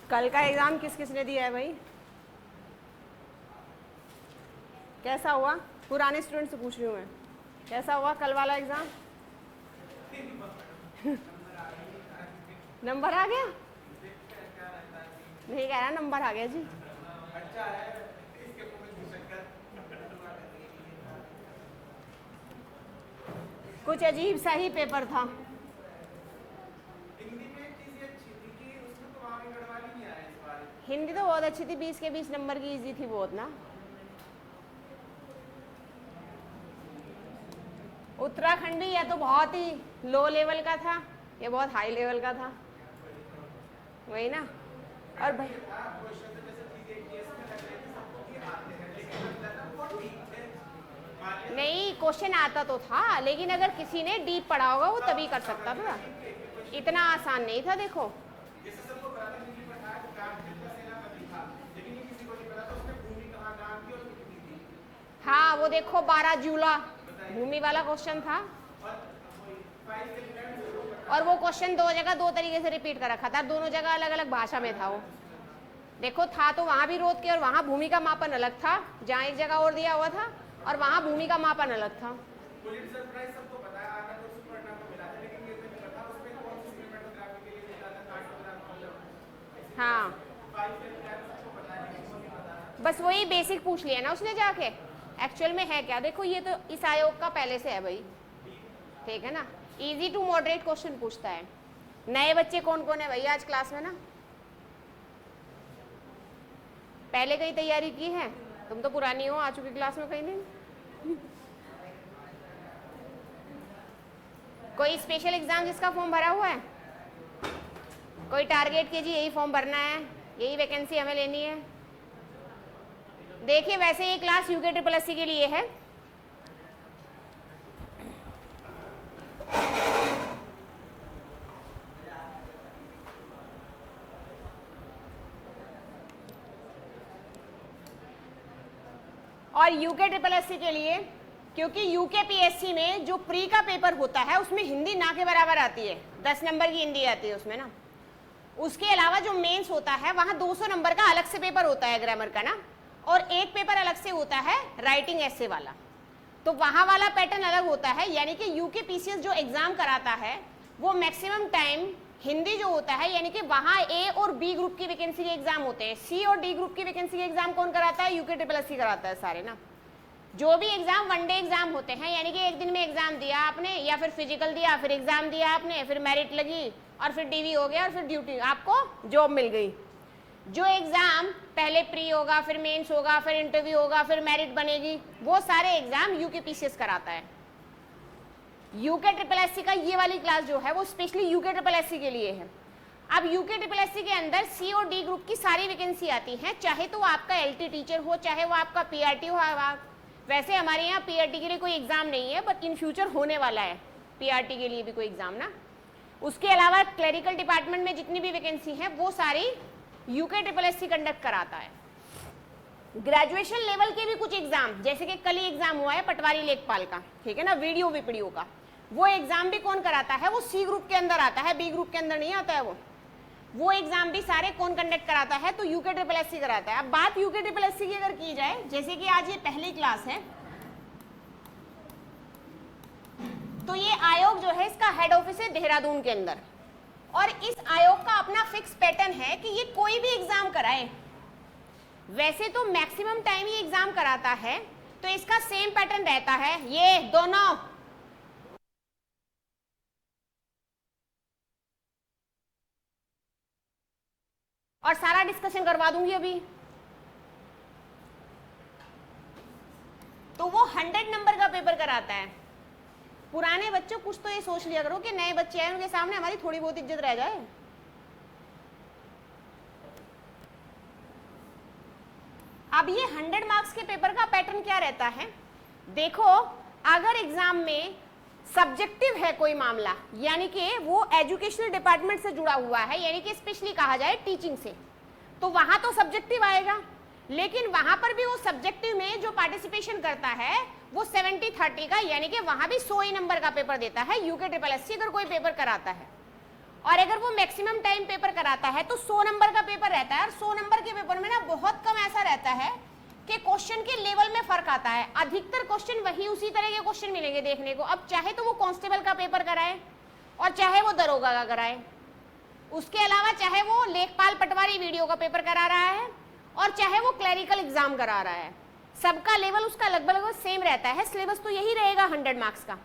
कल का एग्जाम किस किसने दिया है भाई? कैसा हुआ? पुराने स्टूडेंट से पूछ रही हूँ मैं, कैसा हुआ कल वाला एग्जाम? नंबर आ गया? नहीं कह रहा नंबर आ गया जी। कुछ अजीब सा ही पेपर था। हिंदी तो बहुत अच्छी थी, 20 के 20 नंबर की, इजी थी बहुत ना। उत्तराखंडी या तो बहुत ही लो लेवल का था या बहुत हाई लेवल का था, वही ना। और भाई नहीं, क्वेश्चन आता तो था, लेकिन अगर किसी ने डीप पढ़ा होगा वो तभी कर सकता था, इतना आसान नहीं था। देखो हाँ, वो देखो 12 जूला भूमि वाला क्वेश्चन था, और वो क्वेश्चन दो जगह दो तरीके से रिपीट कर रखा था, दोनों जगह अलग अलग भाषा में था वो। देखो था तो वहां भी रोध के, और वहां भूमि का मापन अलग था, जहां एक जगह और दिया हुआ था, और वहां भूमि का मापन अलग था। हाँ, बस वही बेसिक पूछ लिया ना उसने जाके, एक्चुअल में है क्या। देखो ये तो इस आयोग का पहले से है भाई, ठीक है ना। इजी टू मॉडरेट क्वेश्चन पूछता है। नए बच्चे कौन कौन है भाई आज क्लास में ना? पहले कहीं तैयारी की है? तुम तो पुरानी हो, आ चुकी क्लास में कहीं नहीं। कोई स्पेशल एग्जाम जिसका फॉर्म भरा हुआ है? कोई टारगेट की जी यही फॉर्म भरना है, यही वैकेंसी हमें लेनी है? देखिए वैसे ये क्लास यूके ट्रिपल एससी के लिए है, और यूके ट्रिपल एससी के लिए, क्योंकि यूके पीएससी में जो प्री का पेपर होता है उसमें हिंदी ना के बराबर आती है, 10 नंबर की हिंदी आती है उसमें ना। उसके अलावा जो मेंस होता है वहां 200 नंबर का अलग से पेपर होता है ग्रामर का ना, और एक पेपर अलग से होता है राइटिंग एसे वाला, तो वहां वाला पैटर्न अलग होता है। यानी कि यूके पीसीएस जो एग्जाम कराता है वो मैक्सिमम टाइम हिंदी जो होता है, यानी कि वहां ए और बी ग्रुप की वैकेंसी के एग्जाम होते हैं, सी और डी ग्रुप की वैकेंसी के एग्जाम कौन कराता है? यूके ट्रिपल एससी कराता है सारे ना। जो भी एग्जाम वनडे एग्जाम होते हैं, यानी कि एक दिन में एग्जाम दिया आपने, या फिर फिजिकल दिया, फिर एग्जाम दिया आपने, फिर मेरिट लगी, और फिर डीवी हो गया, और फिर ड्यूटी, आपको जॉब मिल गई। जो एग्जाम पहले प्री होगा, फिर मेंस होगा, फिर इंटरव्यू होगा, फिर मेरिट बनेगी, वो सारे एग्जाम यूके पीसीएस कराता है। यूके ट्रिपल एससी का ये वाली क्लास जो है वो स्पेशली यूके ट्रिपल एससी के लिए है। अब यूके ट्रिपल एससी के अंदर सी और डी ग्रुप की सारी वैकेंसी आती हैं, चाहे तो वो आपका एलटी टीचर हो, चाहे वो आपका पीआरटी हो। वैसे हमारे यहाँ पीआरटी के लिए कोई एग्जाम नहीं है, बट इन फ्यूचर होने वाला है पीआरटी के लिए भी कोई एग्जाम ना। उसके अलावा क्लरिकल डिपार्टमेंट में जितनी भी वैकेंसी है वो सारी यूके ट्रिपल एससी कंडक्ट कराता है। ग्रेजुएशन लेवल के भी कुछ एग्जाम, जैसे कि कल ही एग्जाम हुआ है पटवारी लेखपाल का, ठीक है ना, वीडियो वीपीडीओ का, वो एग्जाम भी कौन कराता है? वो सी ग्रुप के अंदर आता है, बी ग्रुप के अंदर नहीं आता है। वो एग्जाम भी सारे कौन कंडक्ट कराता है? तो यूके ट्रिपल एससी कराता है। अब बात यूके ट्रिपल एससी की अगर की जाए, जैसे कि आज ये पहली क्लास है, तो ये आयोग जो है इसका हेड ऑफिस है देहरादून के अंदर, और इस आयोग का अपना फिक्स पैटर्न है कि ये कोई भी एग्जाम कराए। वैसे तो मैक्सिमम टाइम ये एग्जाम कराता है, तो इसका सेम पैटर्न रहता है, ये दोनों और सारा डिस्कशन करवा दूंगी अभी। तो वो 100 नंबर का पेपर कराता है। पुराने बच्चों कुछ तो ये सोच लिया करो कि नए बच्चे हैं उनके सामने हमारी थोड़ी बहुत इज्जत रह जाए। अब ये 100 मार्क्स के पेपर का पैटर्न क्या रहता है? देखो, अगर एग्जाम में सब्जेक्टिव है कोई मामला, यानी कि वो एजुकेशनल डिपार्टमेंट से जुड़ा हुआ है, यानी कि स्पेशली कहा जाए टीचिंग से, तो वहां तो सब्जेक्टिव आएगा, लेकिन वहां पर भी वो सब्जेक्टिव में जो पार्टिसिपेशन करता है वो 70-30 का, यानी कि वहां भी 100 ही नंबर का पेपर देता है यूके ट्रिपल एससी अगर कोई पेपर कराता है। और अगर वो मैक्सिमम टाइम पेपर कराता है तो 100 नंबर का पेपर रहता है, और 100 नंबर के पेपर में ना बहुत कम ऐसा रहता है कि क्वेश्चन के लेवल में फर्क आता है। अधिकतर क्वेश्चन वही उसी तरह के क्वेश्चन मिलेंगे देखने को। अब चाहे तो वो कांस्टेबल का पेपर कराए और चाहे वो दरोगा का कराए, उसके अलावा चाहे वो लेखपाल पटवारी वीडियो का पेपर करा रहा है और चाहे वो क्लरिकल एग्जाम करा रहा है, सबका लेवल उसका लगभग सेम रहता है। सिलेबस तो यही रहेगा 100 मार्क्स का।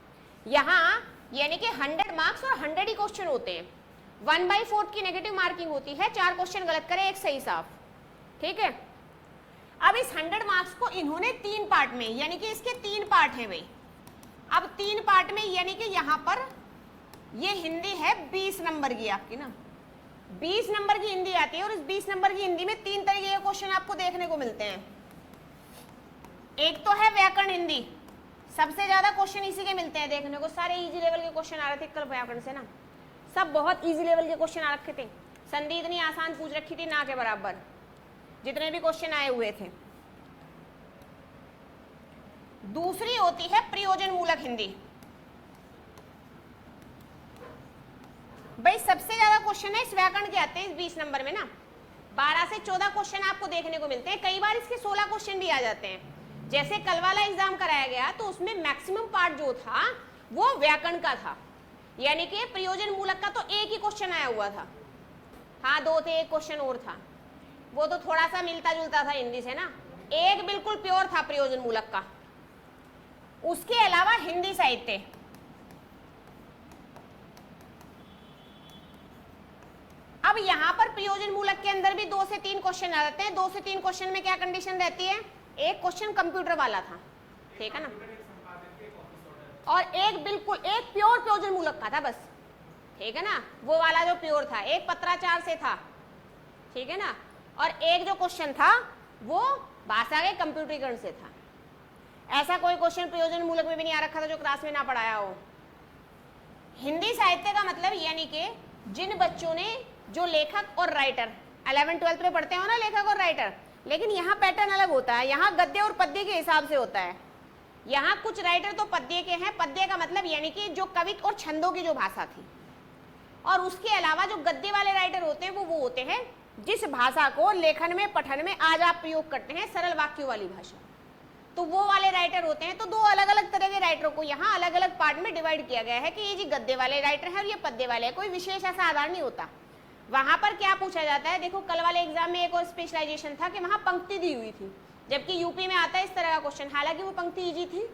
यहाँ यानी कि 100 मार्क्स और 100 ही क्वेश्चन होते हैं। 1/4 की नेगेटिव मार्किंग होती है, 4 क्वेश्चन गलत करे, एक सही साफ, ठीक है। अब इस 100 मार्क्स को इन्होंने 3 पार्ट में, यानी कि इसके 3 पार्ट हैं भाई। अब 3 पार्ट में यानी कि यहाँ पर ये हिंदी है 20 नंबर की आपकी ना, 20 नंबर की हिंदी आती है। और इस 20 नंबर की हिंदी में 3 तरीके के क्वेश्चन आपको देखने को मिलते हैं। एक तो है व्याकरण हिंदी, सबसे ज्यादा क्वेश्चन इसी के मिलते हैं देखने को। सारे इजी लेवल के क्वेश्चन आ रहे थे कल व्याकरण से ना, सब बहुत इजी लेवल के क्वेश्चन आ रखे थे। संधि इतनी आसान पूछ रखी थी ना के बराबर, जितने भी क्वेश्चन आए हुए थे। दूसरी होती है प्रयोजन मूलक हिंदी। भाई सबसे ज्यादा क्वेश्चन है इस व्याकरण के आते हैं इस 20 नंबर में ना, 12 से 14 क्वेश्चन आपको देखने को मिलते हैं। कई बार इसके 16 क्वेश्चन भी आ जाते हैं। जैसे कल वाला एग्जाम कराया गया तो उसमें मैक्सिमम पार्ट जो था वो व्याकरण का था, यानी कि प्रयोजन मूलक का तो एक ही क्वेश्चन आया हुआ था। हाँ 2 थे, एक क्वेश्चन और था, वो तो थोड़ा सा मिलता जुलता था हिंदी से ना। एक बिल्कुल प्योर था प्रयोजन मूलक का। उसके अलावा हिंदी साहित्य, अब यहां पर प्रयोजन मूलक के अंदर भी 2 से 3 क्वेश्चन आ जाते हैं। 2 से 3 क्वेश्चन में क्या कंडीशन रहती है, एक क्वेश्चन कंप्यूटर वाला था, ठीक है ना, और एक बिल्कुल एक प्योर प्रयोजन मूलक का था बस, ठीक है ना, वो वाला जो प्योर था। एक पत्राचार से था, ठीक है ना, और एक जो क्वेश्चन था वो भाषा के कंप्यूटरीकरण से था। ऐसा कोई क्वेश्चन प्रयोजन मूलक में भी नहीं आ रखा था जो क्लास में ना पढ़ाया हो। हिंदी साहित्य का मतलब यानी कि जिन बच्चों ने, जो लेखक और राइटर 11-12 में पढ़ते हो ना लेखक और राइटर, लेकिन यहाँ पैटर्न अलग होता है। यहाँ गद्य और पद्य के हिसाब से होता है। यहाँ कुछ राइटर तो पद्य के हैं, पद्य का मतलब यानी कि जो कविता और छंदों की जो भाषा थी, और उसके अलावा जो गद्य वाले राइटर होते हैं वो होते हैं जिस भाषा को लेखन में पठन में आज आप प्रयोग करते हैं, सरल वाक्यों वाली भाषा, तो वो वाले राइटर होते हैं। तो 2 अलग अलग तरह के राइटरों को यहाँ अलग अलग पार्ट में डिवाइड किया गया है कि ये जी गद्य वाले राइटर हैं और ये पद्य वाले हैं। कोई विशेष ऐसा आधार नहीं होता। वहां पर क्या पूछा जाता है, देखो कल वाले एग्जाम में एक और स्पेशलाइजेशन था कि वहां पंक्ति दी हुई थी, जबकि यूपी में आता है इस तरह का क्वेश्चन। हालांकि वो पंक्ति इजी थी,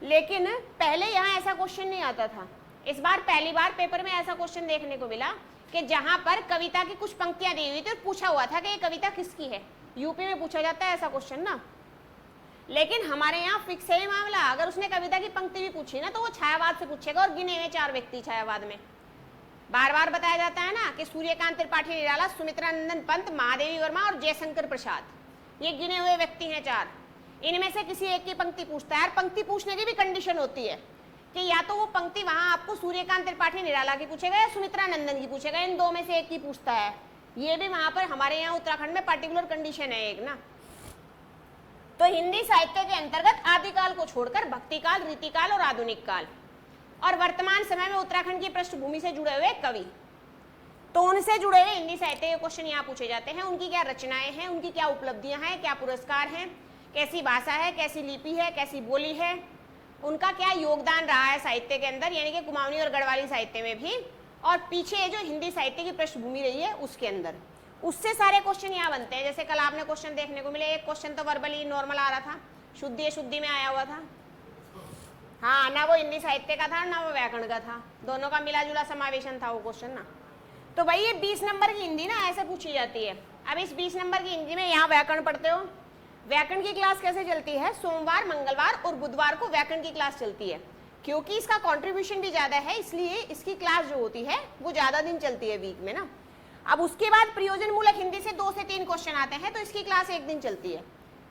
लेकिन पहले यहाँ ऐसा क्वेश्चन नहीं आता था। इस बार पहली बार पेपर में ऐसा क्वेश्चन देखने को मिला कि जहां पर कविता की कुछ पंक्तियां दी हुई थी और पूछा हुआ था कि ये कविता किसकी है। यूपी में पूछा जाता है ऐसा क्वेश्चन ना, लेकिन हमारे यहाँ फिक्स है मामला। अगर उसने कविता की पंक्ति भी पूछी ना तो वो छायावाद से पूछेगा, और गिने हुए 4 व्यक्ति छायावाद में बार बार बताया जाता है ना कि सूर्यकांत त्रिपाठी निराला, सुमित्रा नंदन पंत, महादेवी वर्मा और जयशंकर प्रसाद, ये गिने हुए व्यक्ति हैं 4। इनमें से किसी एक की पंक्ति पूछता है। पंक्ति पूछने की भी कंडीशन होती है कि या तो वो पंक्ति वहां आपको सूर्यकांत त्रिपाठी निराला की पूछेगा या सुमित्रा नंदन की पूछेगा, इन 2 में से एक की पूछता है। ये भी वहां पर हमारे यहाँ उत्तराखंड में पर्टिकुलर कंडीशन है एक ना। तो हिंदी साहित्य के अंतर्गत आदिकाल को छोड़कर भक्तिकाल, रीतिकाल और आधुनिक काल और वर्तमान समय में उत्तराखंड की पृष्ठभूमि से जुड़े हुए कवि, तो उनसे जुड़े हुए हिंदी साहित्य के क्वेश्चन यहाँ पूछे जाते हैं। उनकी क्या रचनाएं हैं, उनकी क्या उपलब्धियां हैं, क्या पुरस्कार हैं, कैसी भाषा है, कैसी लिपि है, कैसी बोली है, उनका क्या योगदान रहा है साहित्य के अंदर, यानी कि कुमाऊनी और गढ़वाली साहित्य में भी, और पीछे जो हिंदी साहित्य की पृष्ठभूमि रही है उसके अंदर, उससे सारे क्वेश्चन यहाँ बनते हैं। जैसे कल आपने क्वेश्चन देखने को मिले, एक क्वेश्चन तो वर्बली नॉर्मल आ रहा था, शुद्धि अशुद्धि में आया हुआ था। हाँ, ना वो हिंदी साहित्य का था ना वो व्याकरण का था, दोनों का मिला जुला समावेशन था वो क्वेश्चन ना। तो भाई ये 20 नंबर की हिंदी ना ऐसे पूछी जाती है। अब इस 20 नंबर की हिंदी में यहाँ व्याकरण पढ़ते हो। व्याकरण की क्लास कैसे चलती है, सोमवार, मंगलवार और बुधवार को व्याकरण की क्लास चलती है। क्योंकि इसका कंट्रीब्यूशन भी ज्यादा है इसलिए इसकी क्लास जो होती है वो ज्यादा दिन चलती है वीक में ना। अब उसके बाद प्रयोजन मूलक हिंदी से 2 से 3 क्वेश्चन आते हैं तो इसकी क्लास 1 दिन चलती है।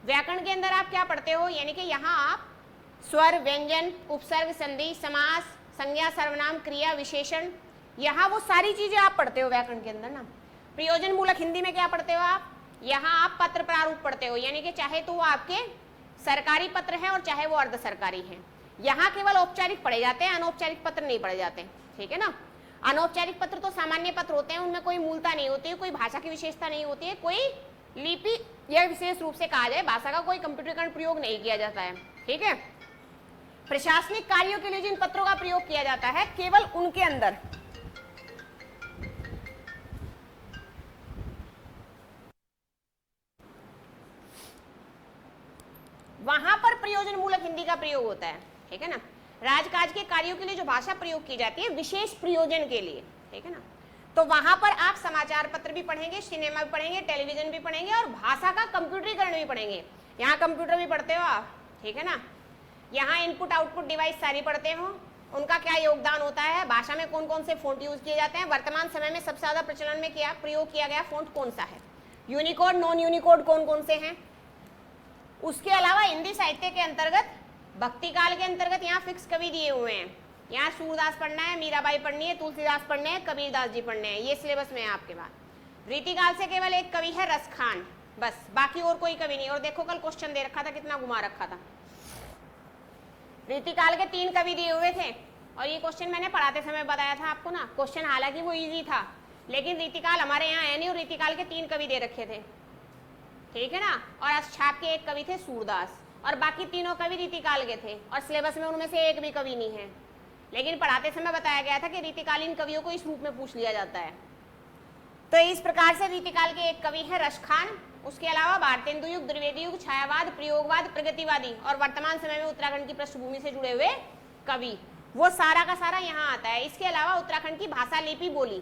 व्याकरण के अंदर आप क्या पढ़ते हो, यानी कि यहाँ आप स्वर, व्यंजन, उपसर्ग, संधि, समास, संज्ञा, सर्वनाम, क्रिया, विशेषण, यहाँ वो सारी चीजें आप पढ़ते हो व्याकरण के अंदर ना। प्रयोजन मूलक हिंदी में क्या पढ़ते हो आप, यहाँ आप पत्र प्रारूप पढ़ते हो, यानी कि चाहे तो वो आपके सरकारी पत्र हैं और चाहे वो अर्ध सरकारी हैं। यहाँ केवल औपचारिक पढ़े जाते हैं, अनौपचारिक पत्र नहीं पढ़े जाते, ठीक है ना। अनौपचारिक पत्र तो सामान्य पत्र होते हैं, उनमें कोई मूलता नहीं होती है, कोई भाषा की विशेषता नहीं होती है, कोई लिपि या विशेष रूप से कहा जाए भाषा का कोई कंप्यूटरीकरण प्रयोग नहीं किया जाता है। ठीक है, प्रशासनिक कार्यों के लिए जिन पत्रों का प्रयोग किया जाता है केवल उनके अंदर वहां पर प्रयोजन मूलक हिंदी का प्रयोग होता है। ठीक है ना, राजकाज के कार्यों के लिए जो भाषा प्रयोग की जाती है विशेष प्रयोजन के लिए, ठीक है ना, तो वहां पर आप समाचार पत्र भी पढ़ेंगे, सिनेमा भी पढ़ेंगे, टेलीविजन भी पढ़ेंगे और भाषा का कंप्यूटरीकरण भी पढ़ेंगे। यहाँ कंप्यूटर भी पढ़ते हो आप, ठीक है ना, यहाँ इनपुट आउटपुट डिवाइस सारी पढ़ते हो, उनका क्या योगदान होता है, भाषा में कौन कौन से फ़ॉन्ट यूज किए जाते हैं, वर्तमान समय में सबसे ज्यादा प्रचलन में क्या प्रयोग किया गया फ़ॉन्ट कौन सा है, यूनिकोड नॉन यूनिकोड कौन कौन से हैं। उसके अलावा हिंदी साहित्य के अंतर्गत भक्ति काल के अंतर्गत यहाँ फिक्स कवि दिए हुए हैं, यहाँ सूरदास पढ़ना है, मीराबाई पढ़नी है, तुलसीदास पढ़ने हैं, कबीरदास जी पढ़ने हैं, ये सिलेबस में है आपके पास। रीतिकाल से केवल एक कवि है रसखान, बस, बाकी और कोई कवि नहीं। और देखो कल क्वेश्चन दे रखा था, कितना घुमा रखा था, रीतिकाल के 3 कवि दिए हुए थे और ये क्वेश्चन मैंने पढ़ाते समय बताया था आपको ना, क्वेश्चन हालांकि वो इजी था लेकिन रीतिकाल हमारे यहाँ है नहीं, और रीतिकाल के 3 कवि दे रखे थे, ठीक है ना, और अष्टछाप के 1 कवि थे सूरदास, और बाकी तीनों कवि रीतिकाल के थे और सिलेबस में उनमें से एक भी कवि नहीं है, लेकिन पढ़ाते समय बताया गया था कि रीतिकालीन कवियों को इस रूप में पूछ लिया जाता है। तो इस प्रकार से रीतिकाल के 1 कवि है रसखान, उसके अलावा भारतेंदु युग, द्विवेदी युग, छायावाद, प्रयोगवाद, प्रगतिवादी और वर्तमान समय में उत्तराखंड की पृष्ठभूमि से जुड़े हुए कवि, वो सारा का सारा यहाँ आता है। इसके अलावा उत्तराखंड की भाषा, लिपि, बोली,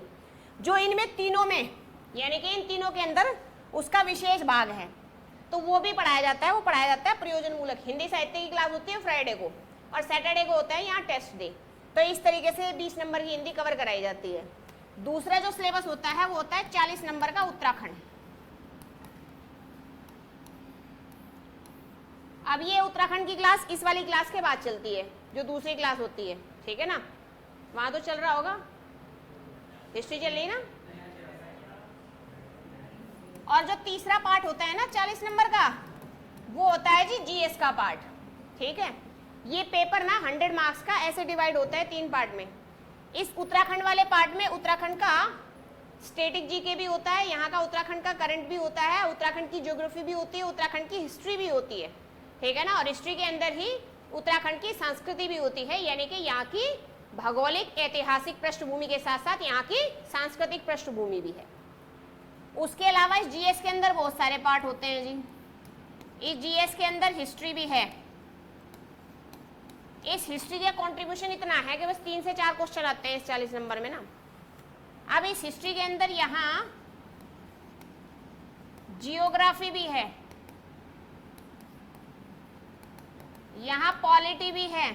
जो इनमें तीनों में यानी कि इन तीनों के अंदर उसका विशेष भाग है, तो वो भी पढ़ाया जाता है। वो पढ़ाया जाता है प्रयोजन मूलक। हिंदी साहित्य की क्लास होती है फ्राइडे को और सैटरडे को होता है यहाँ टेस्ट डे। तो इस तरीके से 20 नंबर की हिंदी कवर कराई जाती है। दूसरा जो सिलेबस होता है वो होता है 40 नंबर का उत्तराखंड। अब ये उत्तराखंड की क्लास इस वाली क्लास के बाद चलती है, जो दूसरी क्लास होती है, ठीक है ना, वहां तो चल रहा होगा, हिस्ट्री चल रही ना। और जो तीसरा पार्ट होता है ना 40 नंबर का, वो होता है जी जीएस का पार्ट, ठीक है। ये पेपर ना 100 मार्क्स का ऐसे डिवाइड होता है 3 पार्ट में। इस उत्तराखंड वाले पार्ट में उत्तराखंड का स्टेटिक जीके भी होता है, यहाँ का उत्तराखंड का करंट भी होता है, उत्तराखंड की ज्योग्राफी भी होती है, उत्तराखंड की हिस्ट्री भी होती है, ठीक है ना, और हिस्ट्री के अंदर ही उत्तराखंड की संस्कृति भी होती है, यानी कि यहाँ की भौगोलिक ऐतिहासिक पृष्ठभूमि के साथ साथ यहाँ की सांस्कृतिक पृष्ठभूमि भी है। उसके अलावा इस जीएस के अंदर बहुत सारे पार्ट होते हैं जी। इस जीएस के अंदर हिस्ट्री भी है। इस हिस्ट्री का कंट्रीब्यूशन इतना है कि बस 3 से 4 क्वेश्चन आते हैं इस 40 नंबर में ना। अब इस हिस्ट्री के अंदर यहाँ जियोग्राफी भी है, यहाँ पॉलिटी भी है,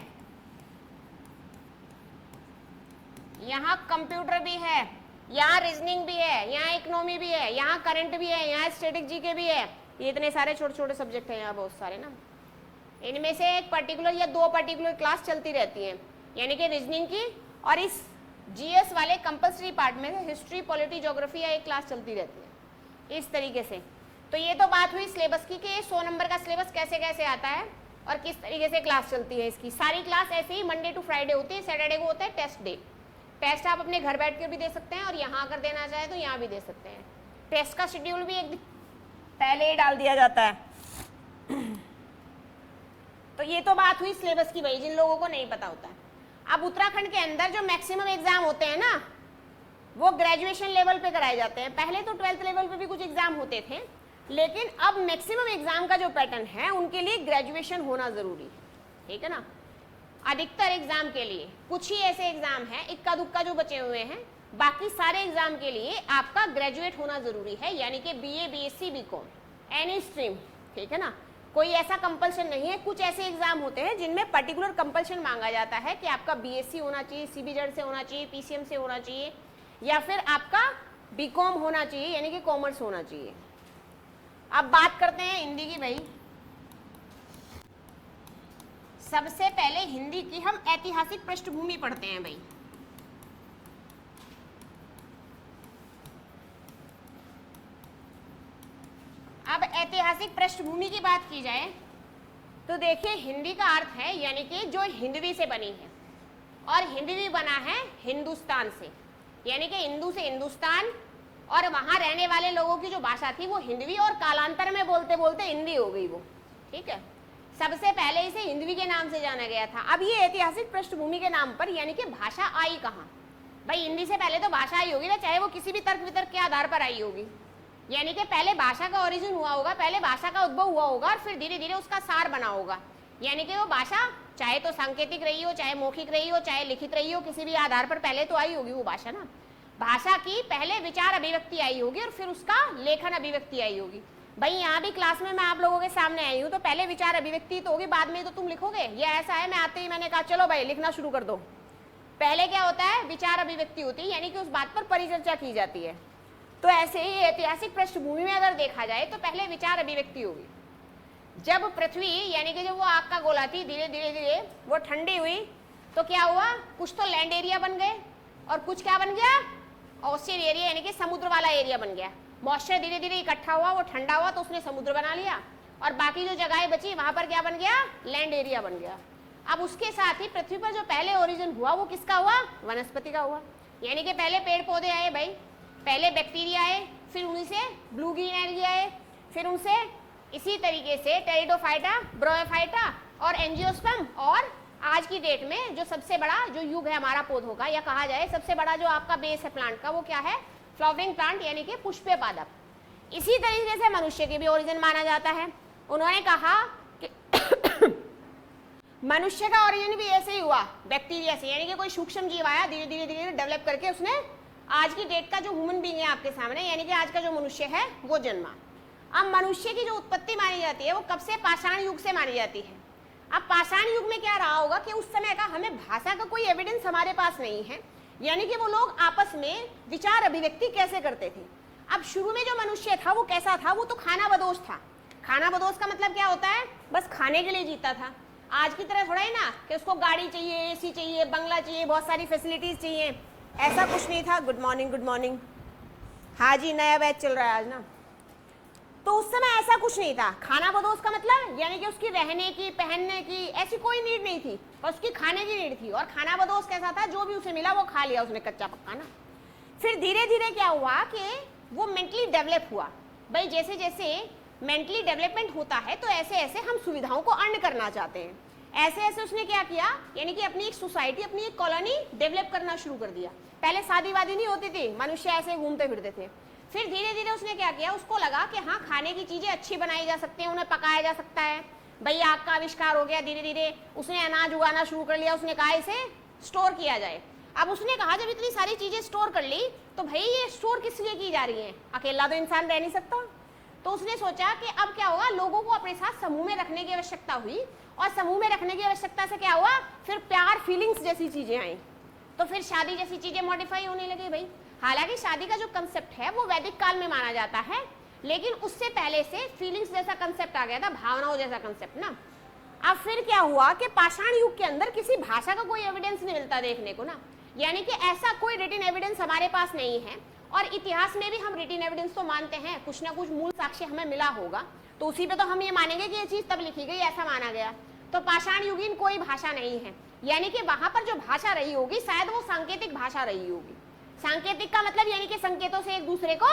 यहाँ कंप्यूटर भी है, यहाँ रीजनिंग भी है, यहाँ इकोनॉमी भी है, यहाँ करंट भी है, यहाँ स्टैटिक जीके भी है। ये इतने सारे छोटे छोटे सब्जेक्ट हैं यहाँ, बहुत सारे ना। इनमें से एक पर्टिकुलर या 2 पर्टिकुलर क्लास चलती रहती है, यानी कि रीजनिंग की, और इस जीएस वाले कंपल्सरी पार्ट में से हिस्ट्री, पॉलिटी, ज्योग्राफी या एक क्लास चलती रहती है, इस तरीके से। तो ये तो बात हुई सिलेबस की कि 100 नंबर का सिलेबस कैसे कैसे आता है और किस तरीके से क्लास चलती है। इसकी सारी क्लास ऐसे ही मंडे टू फ्राइडे होती है, सैटरडे को होता है टेस्ट डे। टेस्ट आप अपने घर बैठ कर भी दे सकते हैं और यहाँ अगर देना चाहे तो यहाँ भी दे सकते हैं। टेस्ट का शेड्यूल भी एक दिन पहले ही डाल दिया जाता है। तो ये तो बात हुई सिलेबस की भाई, जिन लोगों को नहीं पता होता है। अब उत्तराखंड के अंदर जो मैक्सिमम एग्जाम होते हैं ना, वो ग्रेजुएशन लेवल पे कराए जाते हैं। पहले तो 12th लेवल पे भी कुछ एग्जाम होते थे, लेकिन अब मैक्सिमम एग्जाम का जो पैटर्न है उनके लिए ग्रेजुएशन होना जरूरी है, ठीक है ना। अधिकतर एग्जाम के लिए, कुछ ही ऐसे एग्जाम है इक्का दुक्का जो बचे हुए हैं, बाकी सारे एग्जाम के लिए आपका ग्रेजुएट होना जरूरी है, यानी कि BA, BSc, BCom, any stream, ठीक है ना। कोई ऐसा कंपल्शन नहीं है। कुछ ऐसे एग्जाम होते हैं जिनमें पर्टिकुलर कंपल्शन मांगा जाता है कि आपका बीएससी होना चाहिए, सीबीजेड से होना चाहिए, पीसीएम से होना चाहिए, या फिर आपका बीकॉम होना चाहिए, यानी कि कॉमर्स होना चाहिए। अब बात करते हैं हिंदी की भाई। सबसे पहले हिंदी की हम ऐतिहासिक पृष्ठभूमि पढ़ते हैं भाई। अब ऐतिहासिक पृष्ठभूमि की बात की जाए तो देखिए, हिंदी का अर्थ है यानी कि जो हिंदवी से बनी है, और हिंदवी बना है हिंदुस्तान से। यानी कि हिंदू से हिंदुस्तान, और वहां रहने वाले लोगों की जो भाषा थी वो हिंदवी, और कालांतर में बोलते बोलते हिंदी हो गई वो, ठीक है। सबसे पहले इसे हिंदवी के नाम से जाना गया था। अब ये ऐतिहासिक पृष्ठभूमि के नाम पर, यानी कि भाषा आई कहाँ? भाई हिंदी से पहले तो भाषा आई होगी ना, चाहे वो किसी भी तर्क वितर्क के आधार पर आई होगी। यानी कि पहले भाषा का ओरिजिन हुआ होगा, पहले भाषा का उद्भव हुआ होगा और फिर धीरे धीरे उसका सार बना होगा। यानी कि वो भाषा चाहे तो सांकेतिक रही हो, चाहे मौखिक रही हो, चाहे लिखित रही हो, किसी भी आधार पर पहले तो आई होगी वो भाषा ना। भाषा की पहले विचार अभिव्यक्ति आई होगी और फिर उसका लेखन अभिव्यक्ति आई होगी। भाई यहाँ भी क्लास में मैं आप लोगों के सामने आई हूँ तो पहले विचार अभिव्यक्ति तो होगी, बाद में तो तुम लिखोगे। ये ऐसा है, मैं आते ही मैंने कहा चलो भाई लिखना शुरू कर दो। पहले क्या होता है? विचार अभिव्यक्ति होती है, यानी कि उस बात पर परिचर्चा की जाती है। तो ऐसे ही ऐतिहासिक पृष्ठभूमि में अगर देखा जाए तो पहले विचार अभिव्यक्ति होगी। जब पृथ्वी यानी कि जब वो आग का गोला थी, धीरे धीरे धीरे वो ठंडी हुई तो क्या हुआ? कुछ तो लैंड एरिया बन गए और कुछ क्या बन गया? ओशियन एरिया, यानी कि समुद्र वाला एरिया बन गया। मॉइस्चर धीरे धीरे इकट्ठा हुआ, वो ठंडा हुआ तो उसने समुद्र बना लिया, और बाकी जो जगहें बची वहां पर क्या बन गया? लैंड एरिया बन गया। अब उसके साथ ही पृथ्वी पर जो पहले ओरिजिन हुआ वो किसका हुआ? वनस्पति का हुआ। यानी कि पहले पेड़ पौधे आए भाई, पहले बैक्टीरिया आए, फिर उन्हीं से ब्लू ग्रीन एल्गी आए, फिर उनसे इसी तरीके से टेरिडोफाइटा, ब्रोयोफाइटा और एंजियोस्पर्म, और आज की डेट में जो सबसे बड़ा जो युग है हमारा पौधों का, या कहा जाए सबसे बड़ा जो आपका बेस है प्लांट का, वो क्या है? फ्लावरिंग प्लांट, यानी कि पुष्पीय पादप। इसी तरीके से मनुष्य के भी ओरिजिन माना जाता है। उन्होंने कहा कि मनुष्य का ओरिजिन भी ऐसे ही हुआ, बैक्टीरिया से, यानी कि कोई सूक्ष्म जीव आया, धीरे धीरे धीरे डेवलप करके उसने आज की डेट का जो ह्यूमन बीइंग है आपके सामने, यानी कि आज का जो मनुष्य है वो जन्मा। अब मनुष्य की जो उत्पत्ति मानी जाती है वो कब से? पाषाण युग से मानी जाती है। अब पाषाण युग में क्या रहा होगा कि उस समय का हमें भाषा का कोई एविडेंस हमारे पास नहीं है, यानी कि वो लोग आपस में विचार अभिव्यक्ति कैसे करते थे। अब शुरू में जो मनुष्य था वो कैसा था? वो तो खाना बदोश था। खाना बदोश का मतलब क्या होता है? बस खाने के लिए जीता था। आज की तरह थोड़ा ही ना कि उसको गाड़ी चाहिए, एसी चाहिए, बंगला चाहिए, बहुत सारी फैसिलिटीज चाहिए, ऐसा कुछ नहीं था। Good morning, good morning. हाँ जी, नया बैच चल रहा है आज ना। तो उस समय ऐसा कुछ नहीं था। खाना बदोश का मतलब यानी कि उसकी रहने की, पहनने की ऐसी कोई नीड नहीं थी, बस उसकी खाने की नीड थी। और खाना बदोश कैसा था? जो भी उसे मिला वो खा लिया उसने, कच्चा पक्का ना। फिर धीरे धीरे क्या हुआ कि वो मेंटली डेवलप हुआ। भाई जैसे जैसे मेंटली डेवलपमेंट होता है तो ऐसे ऐसे हम सुविधाओं को अर्न करना चाहते हैं। ऐसे ऐसे उसने क्या किया, यानी कि अपनी एक सोसाइटी, अपनी एक कॉलोनी डेवलप करना शुरू कर दिया। पहले शादी वादी नहीं होती थी, मनुष्य ऐसे घूमते फिरते थे। फिर धीरे धीरे उसने क्या किया, उसको लगा कि हाँ खाने की चीजें अच्छी बनाई जा सकती हैं, उन्हें पकाया जा सकता है। भाई आग का आविष्कार हो गया, धीरे धीरे उसने अनाज उगाना शुरू कर लिया। उसने कहा इसे स्टोर किया जाए। अब उसने कहा जब इतनी सारी चीजें स्टोर कर ली तो भाई ये स्टोर किस लिए की जा रही है? अकेला तो इंसान रह नहीं सकता। तो उसने सोचा कि अब क्या होगा, लोगों को अपने साथ समूह में रखने की आवश्यकता हुई, और समूह में रखने की आवश्यकता से क्या हुआ, फिर प्यार, फीलिंग्स जैसी चीजें आई। तो फिर शादी जैसी चीजें मॉडिफाई होने लगी भाई। हालांकि शादी का जो कंसेप्ट है वो वैदिक काल में माना जाता है, लेकिन उससे पहले से फीलिंग्स जैसा कंसेप्ट आ गया था, भावनाओं जैसा कंसेप्ट ना। अब फिर क्या हुआ कि पाषाण युग के अंदर किसी भाषा का कोई एविडेंस नहीं मिलता देखने को ना, यानी कि ऐसा कोई रिटन एविडेंस हमारे पास नहीं है। और इतिहास में भी हम रिटन एविडेंस तो मानते हैं, कुछ ना कुछ मूल साक्ष्य हमें मिला होगा, तो उसी पे तो हम ये मानेंगे कि ये चीज तब लिखी गई, ऐसा माना गया। तो पाषाण युगीन कोई भाषा नहीं है, यानी कि वहां पर जो भाषा रही होगी शायद वो सांकेतिक भाषा रही होगी। सांकेतिक का मतलब यानी कि संकेतों से एक दूसरे को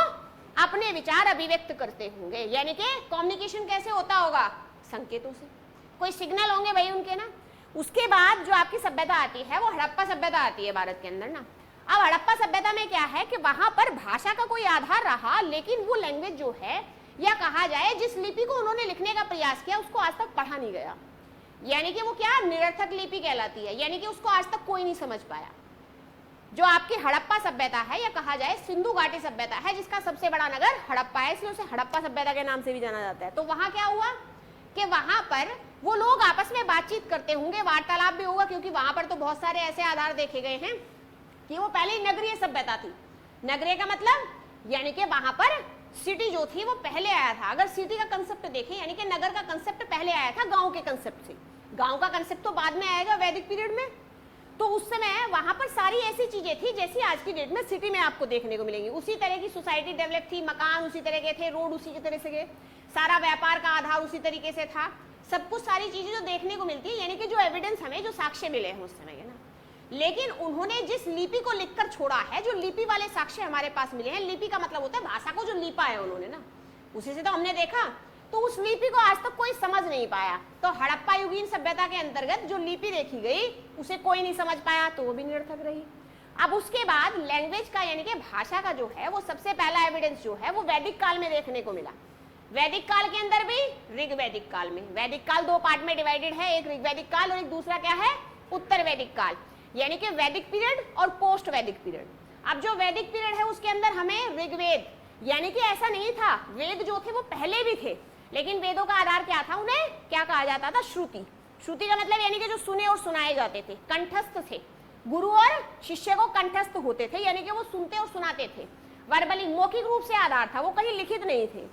अपने विचार अभिव्यक्त करते होंगे, यानी कि कम्युनिकेशन कैसे होता होगा? संकेतों से। कोई सिग्नल होंगे भाई उनके ना। उसके बाद जो आपकी सभ्यता आती है वो हड़प्पा सभ्यता आती है भारत के अंदर ना। अब हड़प्पा सभ्यता में क्या है कि वहां पर भाषा का कोई आधार रहा, लेकिन वो लैंग्वेज जो है, या कहा जाए जिस लिपि को उन्होंने लिखने का प्रयास किया उसको आज तक पढ़ा नहीं गया, यानी कि वो क्या निरर्थक लिपि कहलाती है, यानी कि उसको आज तक कोई नहीं समझ पाया। जो आपकी हड़प्पा सभ्यता है, या कहा जाए सिंधु घाटी सभ्यता है, जिसका सबसे बड़ा नगर हड़प्पा है, इसलिए उसे हड़प्पा सभ्यता के नाम से भी जाना जाता है। तो वहां क्या हुआ कि वहां पर वो लोग आपस में बातचीत करते होंगे, वार्तालाप भी होगा, क्योंकि वहां पर तो बहुत सारे ऐसे आधार देखे गए हैं कि वो पहले नगरीय सभ्यता थी। नगरीय का मतलब यानी कि वहां पर सिटी जो थी वो पहले आया था। अगर सिटी का कंसेप्ट देखें, यानी कि नगर का कंसेप्ट पहले आया था गांव के कंसेप्ट से। गांव का कंसेप्ट तो बाद में आएगा वैदिक पीरियड में। तो उस समय वहां पर सारी ऐसी चीजें थी जैसी आज की डेट में सिटी में आपको देखने को मिलेंगी। उसी तरह की सोसाइटी डेवलप थी, मकान उसी तरह के थे, रोड उसी तरह से गए, सारा व्यापार का आधार उसी तरीके से था, सब कुछ सारी चीजें जो देखने को मिलती है, यानी कि जो एविडेंस हमें, जो साक्ष्य मिले हैं उस समय के ना। लेकिन उन्होंने जिस लिपि को लिखकर छोड़ा है, जो लिपि वाले साक्ष्य हमारे पास मिले हैं, लिपि का मतलब होता है भाषा को जो लिपा है उन्होंने ना, उसी से तो हमने देखा, तो उस लिपि को आज तक कोई समझ नहीं पाया। तो हड़प्पा युगीन सभ्यता के अंतर्गत जो लिपि देखी गई उसे कोई नहीं समझ पाया, तो वो भी निरर्थक रही। अब उसके बाद लैंग्वेज का यानी कि भाषा का जो है वो सबसे पहला एविडेंस जो है वो वैदिक काल में देखने को मिला। वैदिक काल के अंदर भी ऋग्वैदिक काल में, वैदिक काल दो पार्ट में डिवाइडेड है, एक ऋग्वैदिक काल और एक दूसरा क्या है, उत्तर वैदिक काल, यानी कि वैदिक पीरियड और पोस्ट वैदिक पीरियड। अब जो वैदिक पीरियड है उसके अंदर हमें ऋग्वेद, यानी कि ऐसा नहीं था, वेद जो थे वो पहले भी थे, लेकिन वेदों का आधार क्या था, उन्हें क्या कहा जाता था, श्रुति। श्रुति का मतलब यानी कि जो सुने और सुनाए जाते थे, कंठस्थ थे, गुरु और शिष्य को कंठस्थ होते थे, यानी कि वो सुनते और सुनाते थे, वर्बली मौखिक रूप से आधार था, वो कहीं लिखित नहीं थे।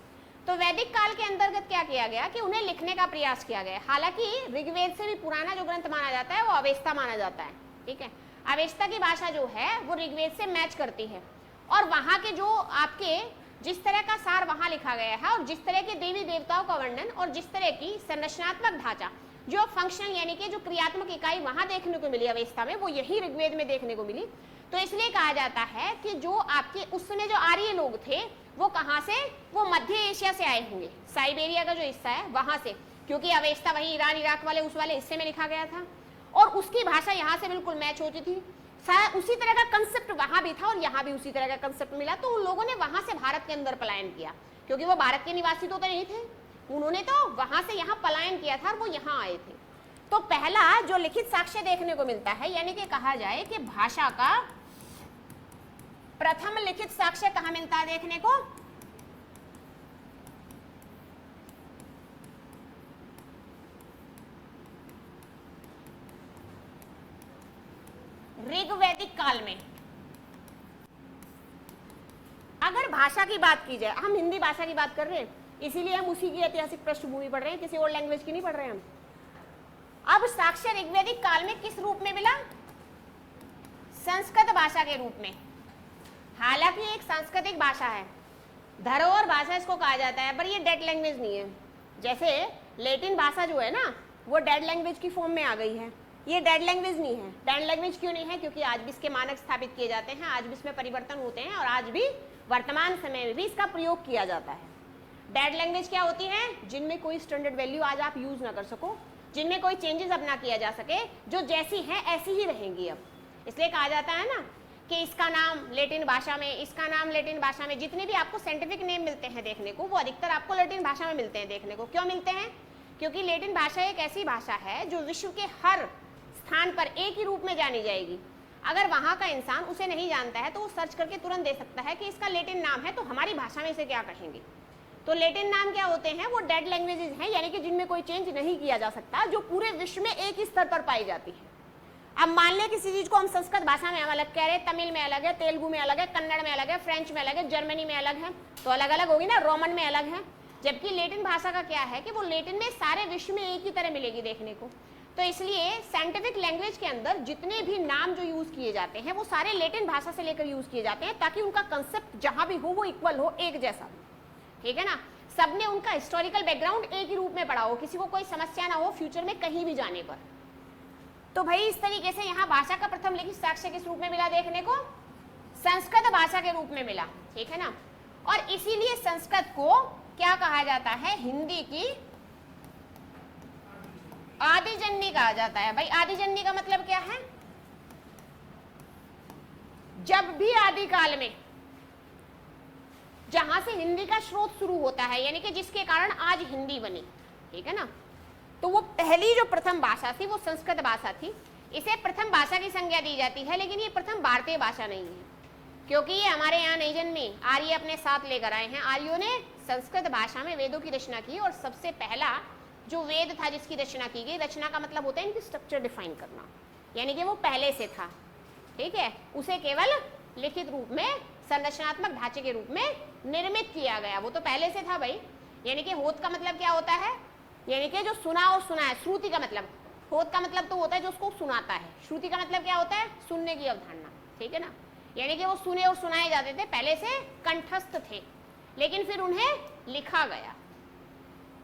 तो वैदिक काल के अंतर्गत क्या किया गया कि उन्हें लिखने का प्रयास किया गया। हालांकि ऋग्वेद से भी पुराना जो ग्रंथ माना जाता है वो अवेस्ता माना जाता है, ठीक है। अवेस्ता की भाषा जो है वो ऋग्वेद से मैच करती है, और वहां के जो आपके जिस तरह का सार वहां लिखा गया है, और जिस तरह के देवी देवताओं का वर्णन और जिस तरह की संरचनात्मक ढांचा, जो फंक्शनल यानी कि जो क्रियात्मक इकाई वहां देखने को मिली अवेस्ता में, वो यही ऋग्वेद में देखने को मिली। तो इसलिए कहा जाता है कि जो आपके उस समय जो आर्य लोग थे वो कहां से, वो मध्य एशिया से आए होंगे, साइबेरिया का जो हिस्सा है वहां से, क्योंकि अवेस्ता वही ईरान इराक वाले उस वाले हिस्से में लिखा गया था, और उसकी भाषा यहाँ से बिल्कुल मैच होती थी। उसी तरह का कंसेप्ट वहां भी था और यहाँ भी उसी तरह का कंसेप्ट मिला। तो उन लोगों ने वहां से भारत के अंदर पलायन किया, क्योंकि वो भारत के निवासी तो नहीं थे, उन्होंने तो वहां से यहाँ पलायन किया था और वो यहाँ आए थे। तो पहला जो लिखित साक्ष्य देखने को मिलता है, यानी कि कहा जाए कि भाषा का प्रथम लिखित साक्ष्य कहां मिलता है देखने को, ऋग्वैदिक काल में। अगर भाषा की बात की जाए, हम हिंदी भाषा की बात कर रहे हैं, इसीलिए हम उसी की ऐतिहासिक पृष्ठभूमि पढ़ रहे हैं, किसी और लैंग्वेज की नहीं पढ़ रहे हैं हम। अब साक्ष्य ऋग्वैदिक काल में किस रूप में मिला, संस्कृत भाषा के रूप में। हालांकि एक सांस्कृतिक भाषा है, धरोहर भाषा इसको कहा जाता है, पर ये डेड लैंग्वेज नहीं है। जैसे लैटिन भाषा जो है ना, वो डेड लैंग्वेज की फॉर्म में आ गई है, ये डेड लैंग्वेज नहीं है। डेड लैंग्वेज क्यों नहीं है, क्योंकि आज भी इसके मानक स्थापित किए जाते हैं, आज भी इसमें परिवर्तन होते हैं, और आज भी वर्तमान समय में भी इसका प्रयोग किया जाता है। डेड लैंग्वेज क्या होती है, जिनमें कोई स्टैंडर्ड वैल्यू आज आप यूज ना कर सको, जिनमें कोई चेंजेस अब ना किया जा सके, जो जैसी हैं ऐसी ही रहेंगी अब। इसलिए कहा जाता है ना कि इसका नाम लैटिन भाषा में, इसका नाम लैटिन भाषा में, जितने भी आपको साइंटिफिक नेम मिलते हैं देखने को, वो अधिकतर आपको लैटिन भाषा में मिलते हैं देखने को। क्यों मिलते हैं, क्योंकि लैटिन भाषा एक ऐसी भाषा है जो विश्व के हर स्थान पर एक ही रूप में जानी जाएगी। अगर वहां का इंसान उसे नहीं जानता है तो वो सर्च करके तुरंत दे सकता है कि इसका लैटिन नाम है, तो हमारी भाषा में इसे क्या कहेंगे। तो लैटिन नाम क्या होते हैं, वो डेड लैंग्वेजेस हैं, यानी कि जिनमें कोई चेंज नहीं किया जा सकता, जो पूरे विश्व में एक ही स्तर पर पाई जाती है। अब मान लें किसी चीज को हम संस्कृत भाषा में अलग कह रहे हैं, तमिल में अलग है, तेलुगु में अलग है, कन्नड़ में अलग है, फ्रेंच में अलग है, जर्मनी में अलग है, तो अलग अलग होगी ना, रोमन में अलग है। जबकि लैटिन भाषा का क्या है कि वो लैटिन में सारे विश्व में एक ही तरह मिलेगी देखने को। तो इसलिए साइंटिफिक लैंग्वेज के अंदर जितने भी नाम जो यूज किए जाते हैं वो सारे लैटिन भाषा से लेकर यूज किए जाते हैं, ताकि उनका कंसेप्ट जहां भी हो वो इक्वल हो, एक जैसा, ठीक है ना। सबने उनका हिस्टोरिकल बैकग्राउंड एक ही रूप में पढ़ा हो, किसी को कोई समस्या ना हो फ्यूचर में कहीं भी जाने पर। तो भाई इस तरीके से यहाँ भाषा का प्रथम लिखित साक्ष्य किस रूप में मिला देखने को, संस्कृत भाषा के रूप में मिला, ठीक है ना। और इसीलिए संस्कृत को क्या कहा जाता है, हिंदी की आदिजन्य कहा जाता है। भाई आदिजन्य का मतलब क्या है, जब भी आदिकाल में जहां से हिंदी का स्रोत शुरू होता है, यानी कि जिसके कारण आज हिंदी बनी, ठीक है ना, तो वो पहली जो प्रथम भाषा थी वो संस्कृत भाषा थी। इसे प्रथम भाषा की संज्ञा दी जाती है, लेकिन ये प्रथम भारतीय भाषा नहीं है, क्योंकि ये हमारे यहाँ नहीं जन्मी, आर्य अपने साथ लेकर आए हैं। आर्यों ने संस्कृत भाषा में वेदों की रचना की, और सबसे पहला जो वेद था जिसकी रचना की गई, रचना का मतलब होता है इनकी स्ट्रक्चर डिफाइन करना, यानी कि वो पहले से था, ठीक है, उसे केवल लिखित रूप में संरचनात्मक ढांचे के रूप में निर्मित किया गया, वो तो पहले से था भाई। यानी कि होत का मतलब क्या होता है, यानी कि जो सुना और सुना है, श्रुति का मतलब, होत का मतलब तो होता है जो उसको सुनाता है, श्रुति का मतलब क्या होता है, सुनने की अवधारणा, ठीक है ना। यानी कि वो सुने और सुनाए जाते थे, पहले से कंठस्थ थे, लेकिन फिर उन्हें लिखा गया।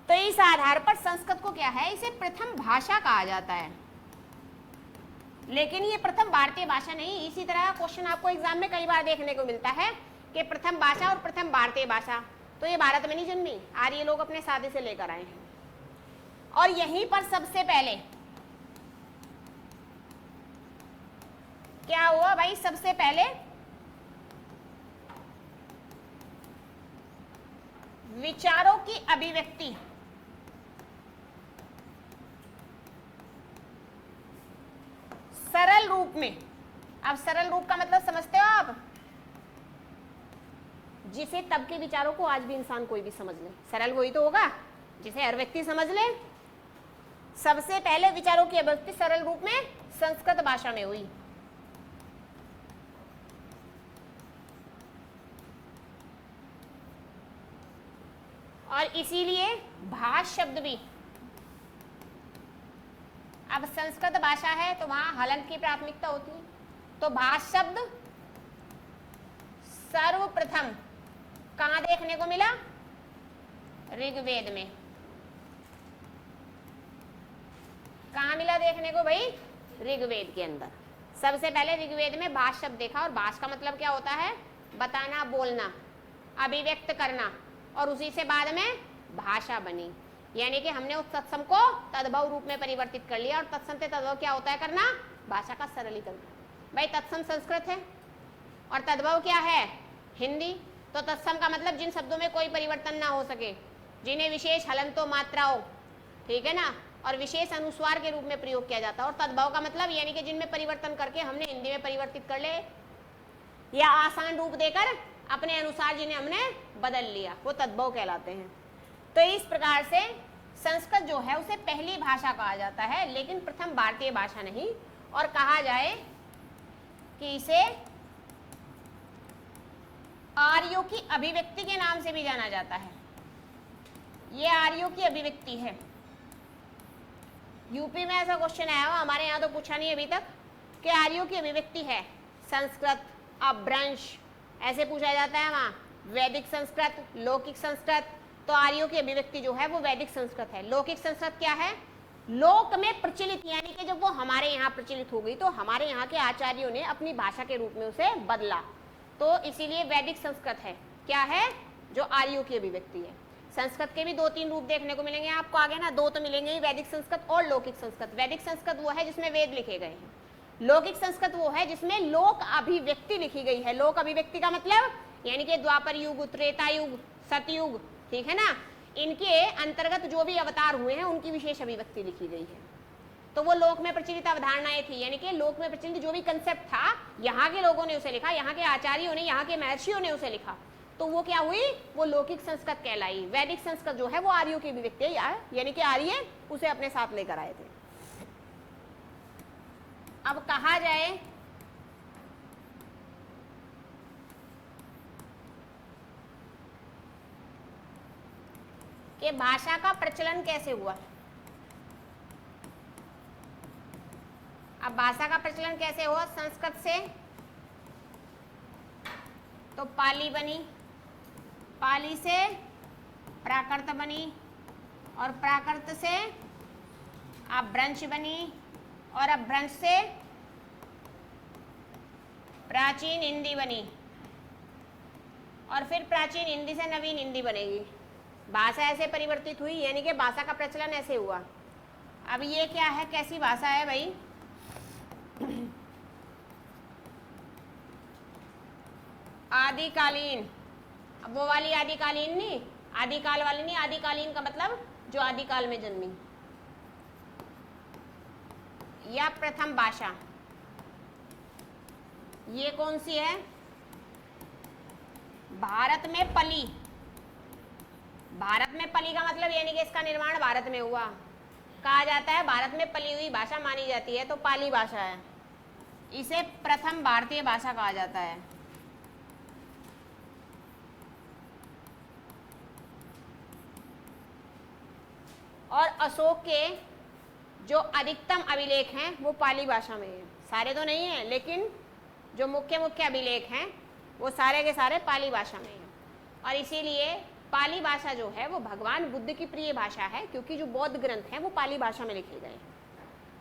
तो इस आधार पर संस्कृत को क्या है, इसे प्रथम भाषा कहा जाता है, लेकिन ये प्रथम भारतीय भाषा नहीं। इसी तरह का क्वेश्चन आपको एग्जाम में कई बार देखने को मिलता है कि प्रथम भाषा और प्रथम भारतीय भाषा, तो ये भारत में नहीं जन्मी, आर्य लोग अपने सादे से लेकर आए हैं। और यहीं पर सबसे पहले क्या हुआ भाई, सबसे पहले विचारों की अभिव्यक्ति सरल रूप में। अब सरल रूप का मतलब समझते हो आप, जिसे तब के विचारों को आज भी इंसान कोई भी समझ ले। सरल वही तो होगा जिसे हर व्यक्ति समझ ले। सबसे पहले विचारों की अभिव्यक्ति सरल रूप में संस्कृत भाषा में हुई। और इसीलिए भाष शब्द भी, अब संस्कृत भाषा है तो वहां हलंत की प्राथमिकता होती है, तो भाष शब्द सर्वप्रथम कहां देखने को मिला, ऋग्वेद में। कहां मिला देखने को भाई, ऋग्वेद के अंदर। सबसे पहले ऋग्वेद में भाष शब्द देखा, और भाष का मतलब क्या होता है, बताना, बोलना, अभिव्यक्त करना, और उसी से बाद में भाषा बनी। यानी कि हमने उस तत्सम को तद्भव रूप में परिवर्तित कर लिया, और तत्सम से तद्भव क्या होता है करना, भाषा का सरलीकरण। भाई तत्सम संस्कृत है और तद्भव क्या है, हिंदी, तो तत्सम का मतलब जिन शब्दों में कोई परिवर्तन ना हो सके, जिन्हें विशेष हलंतो मात्राओं, ठीक है ना, और विशेष अनुस्वार के रूप में प्रयोग किया जाता है। और तद्भव का मतलब यानी कि जिनमें परिवर्तन करके हमने हिंदी में परिवर्तित कर ले, या आसान रूप देकर अपने अनुसार जिन्हें हमने बदल लिया, वो तद्भव कहलाते हैं। तो इस प्रकार से संस्कृत जो है उसे पहली भाषा कहा जाता है, लेकिन प्रथम भारतीय भाषा नहीं। और कहा जाए कि इसे आर्यों की अभिव्यक्ति के नाम से भी जाना जाता है। ये आर्यों की अभिव्यक्ति है। यूपी में ऐसा क्वेश्चन आया हो, हमारे यहाँ तो पूछा नहीं अभी तक, कि आर्यों की अभिव्यक्ति है संस्कृत, अपभ्रंश, ऐसे पूछा जाता है वहां। वैदिक संस्कृत, लौकिक संस्कृत, तो आर्यों की अभिव्यक्ति जो है वो वैदिक संस्कृत है। लौकिक संस्कृत क्या है, लोक में प्रचलित, यानी कि जब वो हमारे यहाँ प्रचलित हो गई तो हमारे यहाँ के आचार्यों ने अपनी भाषा के रूप में उसे बदला, तो इसीलिए वैदिक संस्कृत है। क्या है, जो आर्यों की अभिव्यक्ति है। संस्कृत के भी 2-3 रूप देखने को मिलेंगे आपको आगे ना, 2 तो मिलेंगे ही, वैदिक संस्कृत और लौकिक संस्कृत। वैदिक संस्कृत वो है जिसमें वेद लिखे गए हैं, लौकिक संस्कृत वो है जिसमें लोक अभिव्यक्ति लिखी गई है। लोक अभिव्यक्ति का मतलब यानी कि द्वापर युग, त्रेता युग, सतयुग, ठीक है ना, इनके अंतर्गत जो भी अवतार हुए हैं उनकी विशेष अभिव्यक्ति लिखी गई है। तो वो लोक में प्रचलित अवधारणाएं थी, यानी कि लोक में प्रचलित जो भी कंसेप्ट था, यहाँ के लोगों ने उसे लिखा, यहाँ के आचार्यों ने, यहाँ के महर्षियों ने उसे लिखा, तो वो क्या हुई, वो लौकिक संस्कृत कहलाई। वैदिक संस्कृत जो है वो आर्यों की अभिव्यक्ति है, यानी कि आर्य उसे अपने साथ लेकर आए थे। अब कहा जाए कि भाषा का प्रचलन कैसे हुआ। अब भाषा का प्रचलन कैसे हुआ, संस्कृत से तो पाली बनी, पाली से प्राकृत बनी, और प्राकृत से अपभ्रंश बनी, और अपभ्रंश से प्राचीन हिंदी बनी, और फिर प्राचीन हिंदी से नवीन हिंदी बनेगी। भाषा ऐसे परिवर्तित हुई, यानी कि भाषा का प्रचलन ऐसे हुआ। अब ये क्या है, कैसी भाषा है भाई, आदिकालीन। अब वो वाली आदिकालीन नहीं, आदिकाल वाली नहीं, आदिकालीन का मतलब जो आदिकाल में जन्मी, या प्रथम भाषा। ये कौन सी है, भारत में पली। भारत में पली का मतलब यानी कि इसका निर्माण भारत में हुआ, कहा जाता है भारत में पली हुई भाषा मानी जाती है, तो पाली भाषा है, इसे प्रथम भारतीय भाषा कहा जाता है। और अशोक के जो अधिकतम अभिलेख हैं वो पाली भाषा में है, सारे तो नहीं है, लेकिन जो मुख्य मुख्य अभिलेख हैं वो सारे के सारे पाली भाषा में हैं। और इसीलिए पाली भाषा जो है वो भगवान बुद्ध की प्रिय भाषा है, क्योंकि जो बौद्ध ग्रंथ हैं वो पाली भाषा में लिखे गए हैं।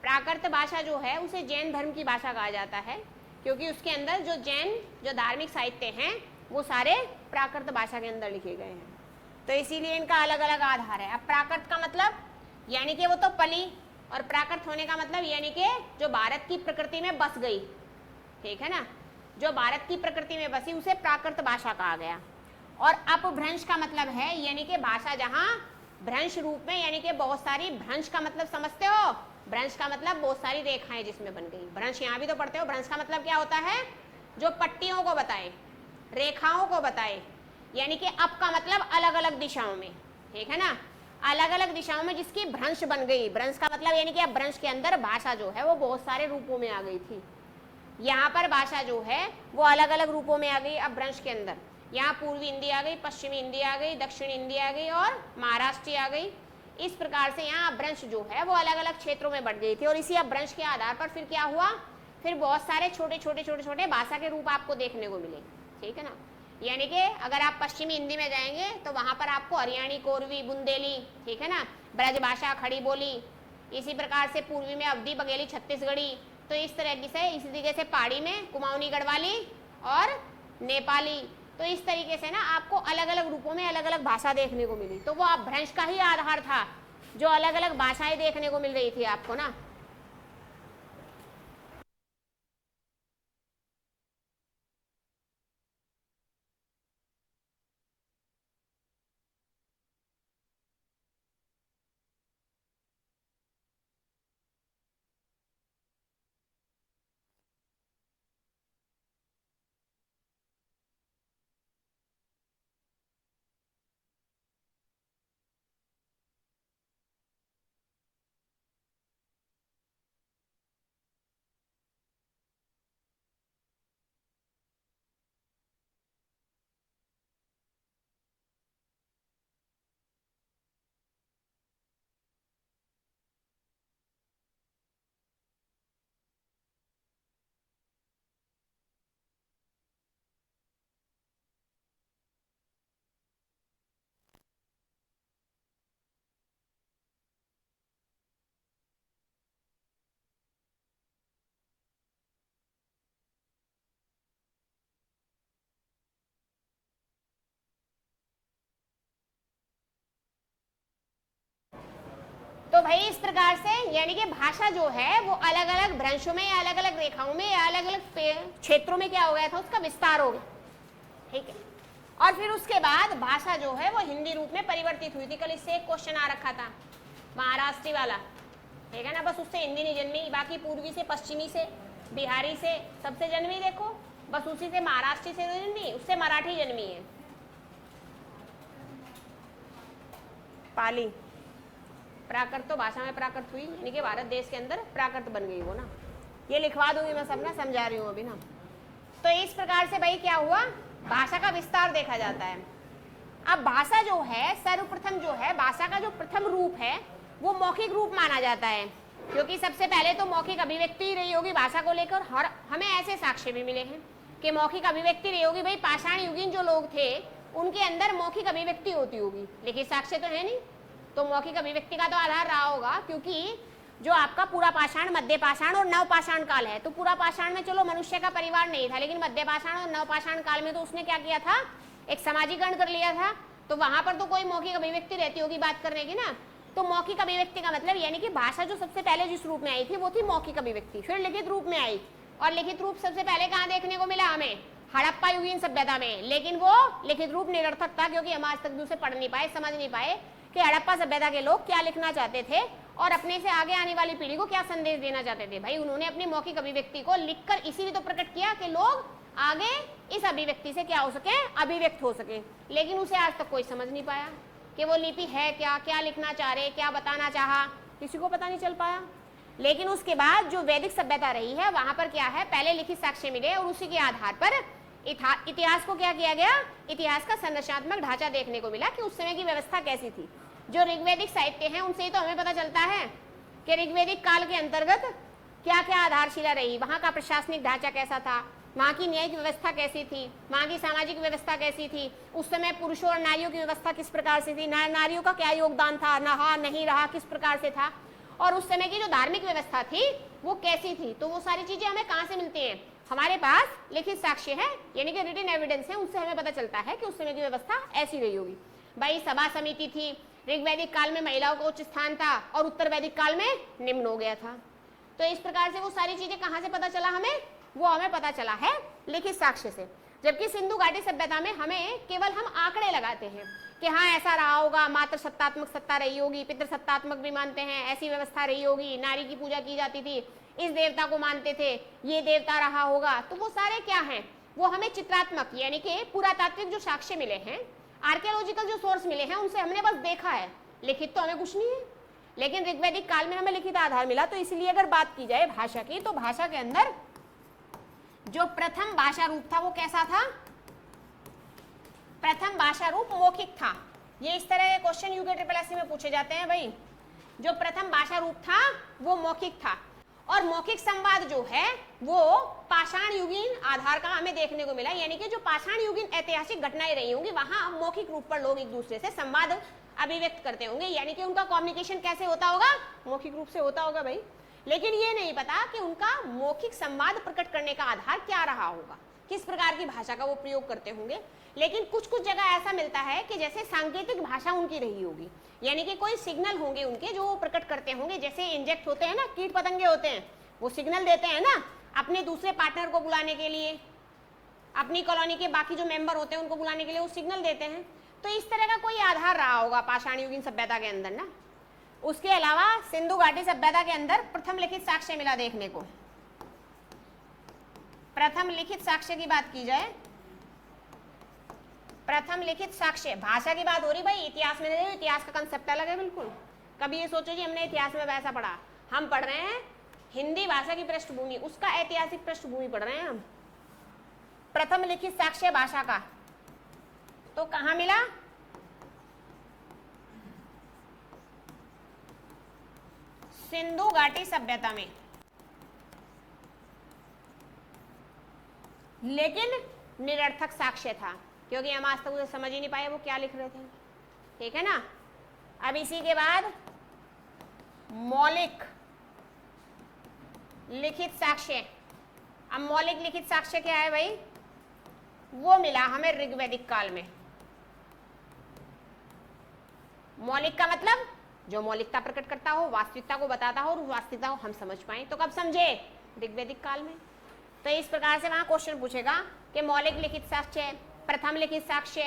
प्राकृत भाषा जो है उसे जैन धर्म की भाषा कहा जाता है, क्योंकि उसके अंदर जो जैन जो धार्मिक साहित्य हैं वो सारे प्राकृत भाषा के अंदर लिखे गए हैं, तो इसीलिए इनका अलग अलग आधार है। अब प्राकृत का मतलब यानी कि वो तो पली, और प्राकृत होने का मतलब यानी कि जो भारत की प्रकृति में बस गई, ठीक है ना, जो भारत की प्रकृति में बसी उसे प्राकृत भाषा कहा गया। और अपभ्रंश का मतलब है यानी कि भाषा जहां भ्रंश रूप में, यानी कि बहुत सारी, भ्रंश का मतलब समझते हो, भ्रंश का मतलब बहुत सारी रेखाएं जिसमें बन गई, भ्रंश यहाँ भी तो पढ़ते हो। भ्रंश का मतलब क्या होता है, जो पट्टियों को बताए, रेखाओं को बताए, यानी कि अप का मतलब अलग अलग दिशाओं में, ठीक है ना, अलग अलग दिशाओं में जिसकी भ्रंश बन गई। भ्रंश का मतलब यानी कि अब भ्रंश के अंदर भाषा जो है वो बहुत सारे रूपों में आ गई थी, यहाँ पर भाषा जो है वो अलग अलग रूपों में आ गई। अब भ्रंश के अंदर यहाँ पूर्वी हिंदी आ गई, पश्चिमी हिंदी आ गई, दक्षिणी हिंदी आ गई और महाराष्ट्री आ गई। इस प्रकार से यहाँ अपभ्रंश जो है वो अलग अलग क्षेत्रों में बढ़ गई थी, और इसी अपभ्रंश के आधार पर फिर क्या हुआ, फिर बहुत सारे छोटे छोटे छोटे छोटे भाषा के रूप आपको देखने को मिले, ठीक है ना। यानी कि अगर आप पश्चिमी हिंदी में जाएंगे तो वहां पर आपको हरियाणी, कोरवी, बुंदेली, ठीक है ना, ब्रज भाषा, खड़ी बोली, इसी प्रकार से पूर्वी में अवधी, बघेली, छत्तीसगढ़ी, तो इस तरह से, इसी तरीके से पहाड़ी में कुमाऊनी, गढ़वाली और नेपाली, तो इस तरीके से ना आपको अलग अलग रूपों में अलग अलग भाषा देखने को मिली। तो वो अपभ्रंश का ही आधार था, जो अलग अलग भाषाएं देखने को मिल रही थी आपको ना। तो भाई इस प्रकार से यानी कि भाषा जो है वो अलग अलग भ्रंशों में या अलग अलग रेखाओं में या अलग अलग क्षेत्रों में क्या हो गया था, उसका विस्तार हो गया, ठीक है। और फिर उसके बाद भाषा जो है वो हिंदी रूप में परिवर्तित हुई थी। कल इससे एक क्वेश्चन आ रखा था महाराष्ट्री वाला, ठीक है ना, बस उससे हिंदी नहीं जन्मी, बाकी पूर्वी से, पश्चिमी से, बिहारी से सबसे जन्मी, देखो बस उसी से महाराष्ट्री से जन्मी, उससे मराठी जन्मी है, पाली। प्राकृत तो भाषा में प्राकृत हुई, यानी कि भारत देश के अंदर प्राकृत बन गई वो ना, ये लिखवा दूंगी मैं सब ना, समझा रही हूँ अभी ना। तो इस प्रकार से भाई क्या हुआ, भाषा का विस्तार देखा जाता है। अब भाषा जो है सर्वप्रथम जो है, भाषा का जो प्रथम रूप है वो मौखिक रूप माना जाता है, क्योंकि सबसे पहले तो मौखिक अभिव्यक्ति रही होगी भाषा को लेकर। और हमें ऐसे साक्ष्य भी मिले हैं कि मौखिक अभिव्यक्ति रही होगी, भाई पाषाण युगीन जो लोग थे उनके अंदर मौखिक अभिव्यक्ति होती होगी, लेकिन साक्ष्य तो है नहीं, तो मौखिक अभिव्यक्ति का तो आधार रहा होगा, क्योंकि जो आपका पूरा पाषाण, मध्य पाषाण और नव पाषाण काल है, तो पूरा पाषाण में चलो मनुष्य का परिवार नहीं था, लेकिन मध्य पाषाण और नव पाषाण काल में तो उसने क्या किया था, एक सामाजिकरण कर लिया था, तो वहां पर तो कोई मौखिक अभिव्यक्ति रहती होगी बात करने की ना। तो मौखिक अभिव्यक्ति का मतलब यानी कि भाषा जो सबसे पहले जिस रूप में आई थी वो थी मौखिक अभिव्यक्ति, फिर लिखित रूप में आई, और लिखित रूप सबसे पहले कहाँ देखने को मिला हमें, हड़प्पा युगीन सभ्यता में, लेकिन वो लिखित रूप निरर्थक था, क्योंकि हम आज तक उसे पढ़ नहीं पाए, समझ नहीं पाए कि हड़प्पा सभ्यता के लोग क्या लिखना चाहते थे और अपने से आगे आने वाली पीढ़ी को क्या संदेश देना चाहते थे। भाई उन्होंने अपनी मौखिक अभिव्यक्ति को लिखकर इसीलिए तो प्रकट किया कि लोग आगे इस अभिव्यक्ति से क्या हो सके, अभिव्यक्त हो सके, लेकिन उसे आज तक कोई समझ नहीं पाया कि वो लिपि है क्या, क्या लिखना चाह रहे, क्या बताना चाहा, किसी को पता नहीं चल पाया। लेकिन उसके बाद जो वैदिक सभ्यता रही है वहां पर क्या है, पहले लिखित साक्ष्य मिले और उसी के आधार पर इतिहास को क्या किया गया, इतिहास का संरचनात्मक ढांचा देखने को मिला कि उस समय की व्यवस्था कैसी थी। जो ऋग्वैदिक साहित्य है उनसे ही तो हमें पता चलता है कि ऋग्वैदिक काल के अंतर्गत क्या क्या आधारशिला रही, वहां का प्रशासनिक ढांचा कैसा था, वहां की न्यायिक व्यवस्था कैसी थी, वहां की सामाजिक व्यवस्था कैसी थी, उस समय पुरुषों और नारियों की व्यवस्था किस प्रकार से थी, नारियों का क्या योगदान था, रहा नहीं रहा किस प्रकार से था, और उस समय की जो धार्मिक व्यवस्था थी वो कैसी थी। तो वो सारी चीजें हमें कहाँ से मिलती हैं, हमारे पास लिखित साक्ष्य है, यानी कि रिटन एविडेंस है, उससे हमें पता चलता है कि उस समय की व्यवस्था ऐसी रही होगी। भाई सभा समिति थी, ऋग्वैदिक काल में महिलाओं का उच्च स्थान था और उत्तर वैदिक काल में निम्न हो गया था। तो इस प्रकार से वो सारी चीजें कहाँ से पता चला हमें, वो हमें पता चला है लिखित साक्ष्य से। जबकि सिंधु घाटी सभ्यता में हमें केवल हम आंकड़े लगाते हैं कि हाँ ऐसा रहा होगा, मात्र सत्तात्मक सत्ता रही होगी, पितृ सत्तात्मक भी मानते हैं, ऐसी व्यवस्था रही होगी, नारी की पूजा की जाती थी, इस देवता को मानते थे, ये देवता रहा होगा। तो वो सारे क्या हैं, वो हमें चित्रात्मक यानी कि पुरातात्विक जो साक्ष्य मिले हैं, आर्कियोलॉजिकल जो सोर्स मिले हैं, उनसे हमने बस देखा है, लिखित तो हमें कुछ नहीं है। लेकिन ऋग्वैदिक काल में हमें लिखित आधार मिला। तो इसलिए अगर बात की जाए भाषा की, तो भाषा के अंदर जो प्रथम भाषा रूप था वो कैसा था, प्रथम भाषा रूप मौखिक था। ये इस तरह के क्वेश्चन यूके SSS में पूछे जाते हैं भाई। जो प्रथम भाषा रूप था वो मौखिक था, और मौखिक संवाद जो है वो पाषाण युगीन आधार का हमें देखने को मिला, यानी कि जो पाषाण युगीन ऐतिहासिक घटनाएं रही होंगी वहां मौखिक रूप पर लोग एक दूसरे से संवाद अभिव्यक्त करते होंगे, यानी कि उनका कम्युनिकेशन कैसे होता होगा, मौखिक रूप से होता होगा भाई। लेकिन ये नहीं पता कि उनका मौखिक संवाद प्रकट करने का आधार क्या रहा होगा, किस प्रकार की भाषा का वो प्रयोग करते होंगे। लेकिन कुछ कुछ जगह ऐसा मिलता है कि जैसे सांकेतिक भाषा उनकी रही होगी, यानी कि कोई सिग्नल होंगे उनके जो वो प्रकट करते होंगे। जैसे इंजेक्ट होते हैं ना, कीट पतंगे होते हैं, वो सिग्नल देते हैं ना अपने दूसरे पार्टनर को बुलाने के लिए, अपनी कॉलोनी के बाकी जो मेंबर होते हैं उनको बुलाने के लिए वो सिग्नल देते हैं। तो इस तरह का कोई आधार रहा होगा पाषाण युगीन सभ्यता के अंदर ना। उसके अलावा सिंधु घाटी सभ्यता के अंदर प्रथम लिखित साक्ष्य मिला देखने को। प्रथम लिखित साक्ष्य की बात की जाए, प्रथम लिखित साक्ष्य, भाषा की बात हो रही भाई, इतिहास में नहीं, इतिहास का कंसेप्ट अलग है बिल्कुल। कभी ये सोचो जी हमने इतिहास में वैसा पढ़ा, हम पढ़ रहे हैं हिंदी भाषा की पृष्ठभूमि, उसका ऐतिहासिक पृष्ठभूमि पढ़ रहे हैं हम। प्रथम लिखित साक्ष्य भाषा का तो कहां मिला, सिंधु घाटी सभ्यता में। लेकिन निरर्थक साक्ष्य था, क्योंकि हम आज तक उसे समझ ही नहीं पाए वो क्या लिख रहे थे, ठीक है ना। अब इसी के बाद मौलिक लिखित साक्ष्य। अब मौलिक लिखित साक्ष्य क्या है भाई, वो मिला हमें ऋग्वैदिक काल में। मौलिक का मतलब जो मौलिकता प्रकट करता हो, वास्तविकता को बताता हो और उस वास्तविकता को हम समझ पाए। तो कब समझे, ऋग्वैदिक काल में। तो इस प्रकार से वहां क्वेश्चन पूछेगा कि मौलिक लिखित साक्ष्य, प्रथम लिखित साक्ष्य,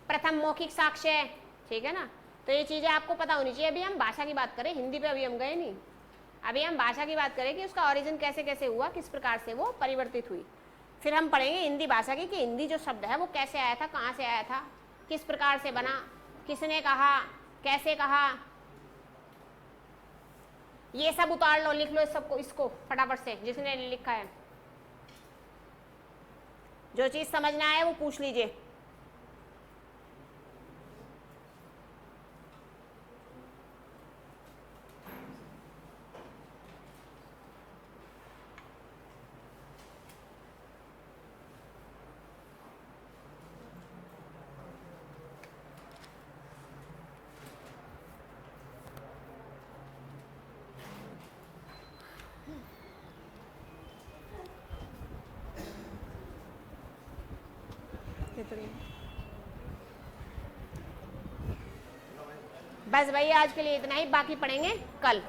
प्रथम मौखिक साक्ष्य, ठीक है ना। तो ये चीजें आपको पता होनी चाहिए। अभी हम भाषा की बात करें, हिंदी पे अभी हम गए नहीं, अभी हम भाषा की बात करें कि उसका ओरिजिन कैसे कैसे हुआ, किस प्रकार से वो परिवर्तित हुई। फिर हम पढ़ेंगे हिंदी भाषा की कि हिंदी जो शब्द है वो कैसे आया था, कहाँ से आया था, किस प्रकार से बना, किसने कहा, कैसे कहा। ये सब उतार लो, लिख लो इस सबको, इसको फटाफट से जिसने लिखा है। जो चीज समझना है वो पूछ लीजिए। बस भाई आज के लिए इतना ही, बाकी पढ़ेंगे कल।